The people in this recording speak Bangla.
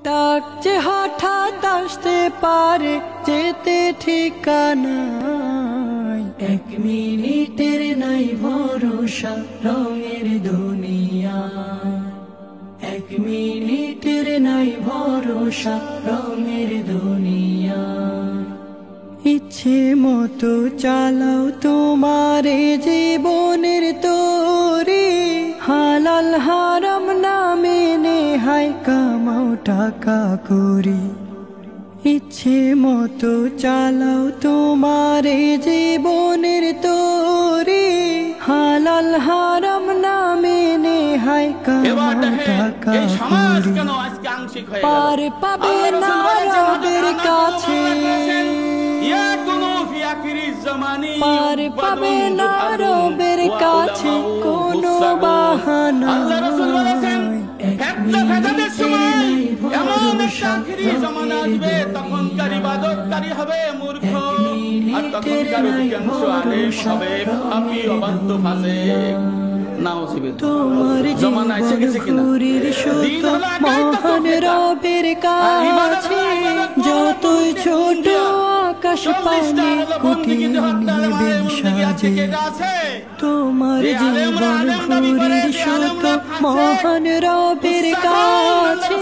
ডাক যে হঠাৎ আসতে পারে যেতে ঠিকানায়, এক মিনিটের নাই ভরসা রঙের দুনিয়া, এক মিনিটের নাই ভরসা রঙের দুনিয়া। ইচ্ছে মতো চালাও তোমার জীবনের তরি, হালাল হারাম না মেনে হায় কামাও টাকা করি। ইচ্ছে মতো চালাও তোমার জীবনের তরি, হালাল হারাম না মেনে হায় কামাও টাকা করি। পার পাবে না রবের কাছে, পার পাবে না রবের কাছে কোনো বাহানা। তোমার জীবনের সত্য মহান রবের কাছে, যতই ছোট আকাশ পানে কুটিয়ে নিবেন সাজে। তোমার জীবন ঘুরির সত্য মহান রবের কাছে।